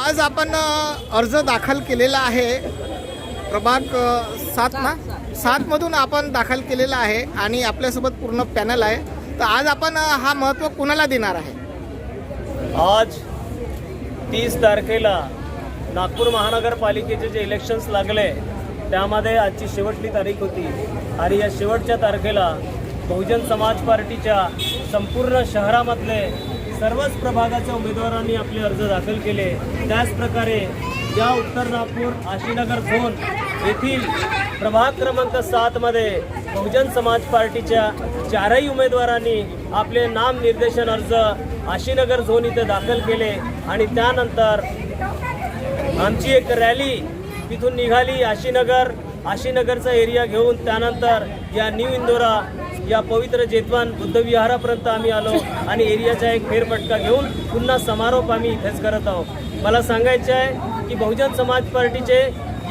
आज आपण अर्ज दाखल केलेला आहे प्रभाग 7 मधून आपण दाखल केलेला आहे आणि आपल्यासोबत पूर्ण पॅनल आहे. तर आज आपण हा महत्त्व कोणाला देणार आहे? आज 30 तारखेला नागपूर महानगरपालिकेचे जे इलेक्शन्स लागले त्यामध्ये आजची शेवटची तारीख होती आणि या शेवटच्या तारखेला बहुजन समाज पार्टीच्या संपूर्ण शहरामधले सर्वच प्रभागाच्या उमेदवारांनी आपले अर्ज दाखल केले. त्याचप्रकारे या उत्तर नागपूर आशीनगर झोन येथील प्रभाग क्रमांक 7 मध्ये बहुजन समाज पार्टीच्या 4ही उमेदवारांनी आपले नाम निर्देशन अर्ज आशीनगर झोन इथे दाखल केले आणि त्यानंतर आमची एक रॅली तिथून निघाली. आशीनगरचा एरिया घेऊन त्यानंतर या न्यू इंदोरा या पवित्र जेतवान बुद्ध विहारापर्यंत आम्ही आलो आणि एरियाचा एक फेरफटका घेऊन पुन्हा समारोप आम्ही इथेच करत आहोत. मला सांगायचे आहे की बहुजन समाज पार्टीचे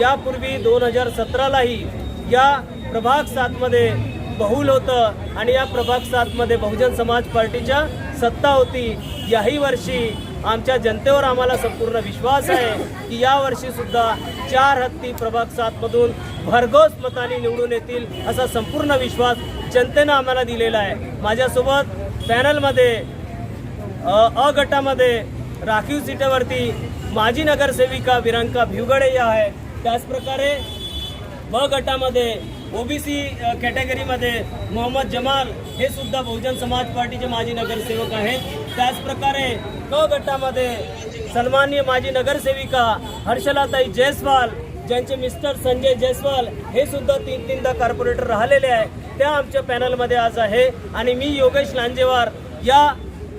यापूर्वी 2017लाही या प्रभाग 7 मध्ये बहुल होतं आणि या प्रभाग 7 मध्ये बहुजन समाज पार्टीच्या सत्ता होती. याही वर्षी आमच्या जनतेवर आम्हाला संपूर्ण विश्वास आहे की या वर्षी सुद्धा 4 हत्ती प्रभाग 7 मधून भरघोस मतांनी निवडून येतील असा संपूर्ण विश्वास जनतेनं आम्हाला दिलेला आहे. माझ्यासोबत पॅनलमध्ये अ गटामध्ये राखीव सीटेवरती माजी नगरसेविका विरांका भिवगडे या आहे. त्याचप्रकारे ब गटामध्ये ओबीसी कॅटेगरीमध्ये मोहम्मद जमाल हे सुद्धा बहुजन समाज पार्टीचे माजी नगरसेवक आहेत. त्याचप्रकारे क गटामध्ये सन्माननीय माजी नगरसेविका हर्षलाताई जयस्वाल ज्यांचे मिस्टर संजय जयस्वाल हे सुद्धा 3दा कॉर्पोरेटर राहिलेले आहे, त्या आमच्या पॅनलमध्ये आज आहे. आणि मी योगेश लांजेवार या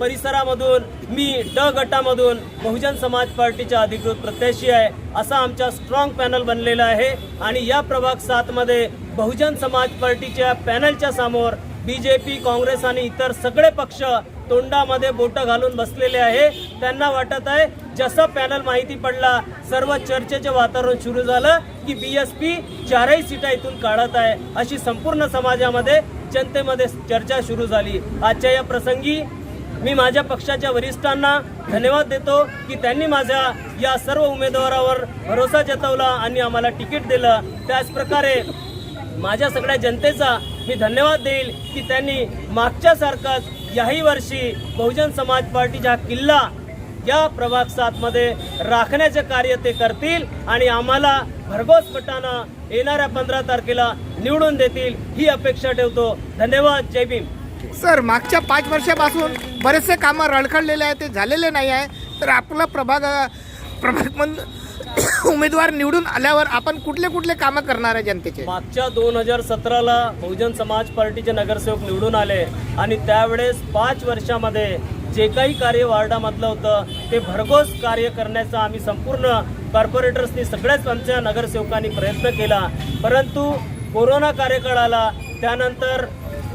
परिसरामधून मी ड गटामधून बहुजन समाज पार्टीच्या अधिकृत प्रत्याशी आहे. असा आमचा स्ट्रॉंग पॅनल बनलेला आहे आणि या प्रभाग 7 मध्ये बहुजन समाज पार्टीच्या पॅनलच्या समोर बीजेपी, काँग्रेस आणि इतर सगळे पक्ष तोंडामध्ये बोटं घालून बसलेले आहे. त्यांना वाटत आहे जसं पॅनल माहिती पडला सर्व चर्चेचे वातावरण सुरू झालं की बीएसपी 4ही सीटा इथून काढत आहे अशी संपूर्ण समाजामध्ये जनतेमध्ये चर्चा सुरू झाली. आजच्या या प्रसंगी मी माझ्या पक्षाच्या वरिष्ठांना धन्यवाद देतो की त्यांनी माझ्या या सर्व उमेदवारावर भरोसा जतवला आणि आम्हाला तिकीट दिलं. त्याचप्रकारे माझ्या सगळ्या जनतेचा मी धन्यवाद देईल की त्यांनी मागच्यासारखाच याही वर्षी बहुजन समाज पार्टीचा किल्ला या प्रभाग 7 मध्ये राखण्याचे कार्य ते करतील आणि आम्हाला भरघोस मतानं येणाऱ्या 15 तारखेला निवडून देतील ही अपेक्षा ठेवतो. धन्यवाद. जय भीम. सर, मागच्या 5 वर्षापासून बरेचसे कामं रडखडलेले आहेत, ते झालेले नाही आहे. तर आपला प्रभाग उमेदवार निवडून आल्यावर आपण कुठले कामं करणार आहे जनतेचे? मागच्या 2017ला बहुजन समाज पार्टीचे नगरसेवक निवडून आले आणि त्यावेळेस 5 वर्षामध्ये जे काही कार्य वार्डामधलं होतं ते भरघोस कार्य करण्याचा आम्ही संपूर्ण कॉर्पोरेटर्सनी सगळ्याच आमच्या नगरसेवकांनी प्रयत्न केला. परंतु कोरोना कार्यकाळ आला. त्यानंतर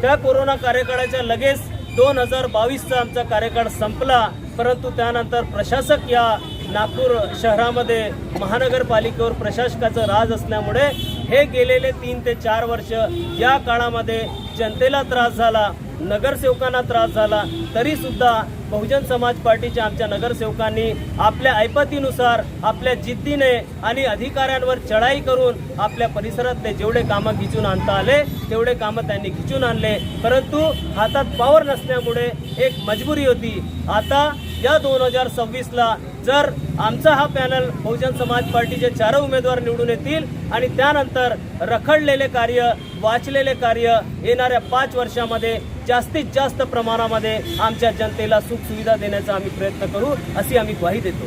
त्या कोरोना कार्यकाळाच्या लगेच 2022चा आमचा कार्यकाळ संपला. परंतु त्यानंतर प्रशासक या नागपूर शहरामध्ये महानगरपालिकेवर प्रशासकाचं राज असल्यामुळे हे गेलेले 3 ते 4 वर्ष या काळामध्ये जनतेला त्रास झाला, नगरसेवकांना त्रास झाला. तरी सुद्धा बहुजन समाज पार्टीच्या आमच्या नगरसेवकांनी आपल्या ऐपतीनुसार आपल्या जिद्दीने आणि अधिकाऱ्यांवर चढाई करून आपल्या परिसरातले जेवढे कामं खिचून आणता आले तेवढे कामं त्यांनी खिचून आणले. परंतु हातात पावर नसल्यामुळे एक मजबुरी होती. आता या 2026ला जर आमचा हा पॅनल बहुजन समाज पार्टीचे 4 उमेदवार निवडून येतील आणि त्यानंतर रखडलेले कार्य, वाचलेले कार्य येणाऱ्या 5 वर्षामध्ये जास्तीत जास्त प्रमाणामध्ये आमच्या जनतेला सुख सुविधा देण्याचा आम्ही प्रयत्न करू अशी आम्ही ग्वाही देतो.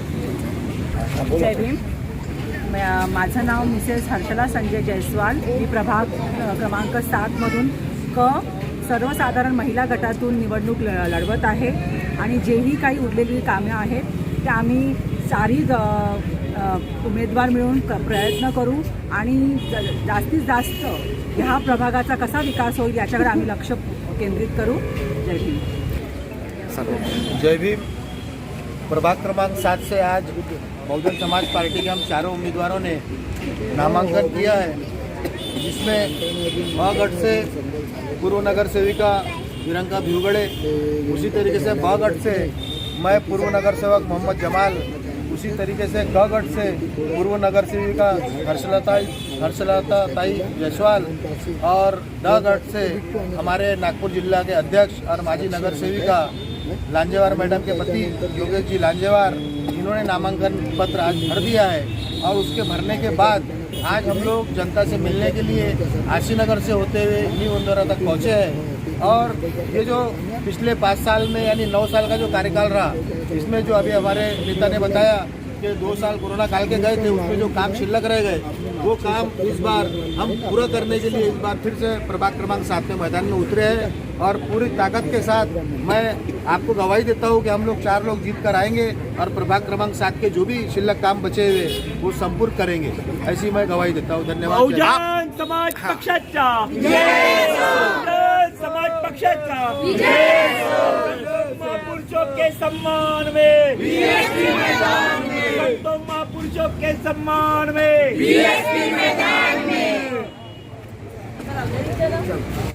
जय भीम. माझं नाव मिसेस हर्षला संजय जयस्वाल. मी प्रभाग क्रमांक 7 मधून क सर्वसाधारण महिला गटातून निवडणूक लढवत आहे आणि जेही काही उरलेली कामे आहेत ते आम्ही 4ही उमेदवार मिळून प्रयत्न करू आणि जास्तीत जास्त ह्या प्रभागाचा कसा विकास होईल याच्याकडे आम्ही लक्ष केंद्रित करू. जय भीम. जय भीम. प्रभाग क्रमांक 7 से आज बहुजन समाज पार्टी के हम 4 उम्मीदवारों ने नामांकन किया है, जिसमें मगढ़ से पूर्व नगर सेविका विरंका भिवगड़े, उसी तरीके से बागढ़ से मैं पूर्व नगर सेवक मोहम्मद जमाल उसी तरीके से गढ़ से पूर्व नगर सेविका हर्षलता ताई जायसवाल और गढ़ से हमारे नागपुर जिला के अध्यक्ष और माजी नगर सेविका लांजेवार मैडम के पति योगेश जी लांजेवार, इन्होंने नामांकन पत्र आज भर दिया है। और उसके भरने के बाद आज हम लोग जनता से मिलने के लिए आशी नगर से होते हुए न्यू इंदौरा तक पहुँचे हैं। और ये जो पिछले 5 साल में यानी 9 साल का जो कार्यकाल रहा, इसमें जो अभी हमारे नेता ने बताया कि 2 साल कोरोना काल के गए थे, उसमें जो काम शिल्लक रह गए, वो काम इस बार हम पूरा करने के लिए इस बार फिर से प्रभाग क्रमांक 7 में मैदान में उतरे हैं। और पूरी ताकत के साथ मैं आपको गवाही देता हूँ कि हम लोग 4 लोग जीत कर आएंगे और प्रभाग क्रमांक 7 के जो भी शिल्लक काम बचे हुए वो संपूर्ण करेंगे, ऐसी मैं गवाही देता हूँ। धन्यवाद। बहुजन समाज पक्षाचा बहुजन समाज पक्षाचा महापुरुषों के सम्मान में संतों महापुरुषों के सम्मान में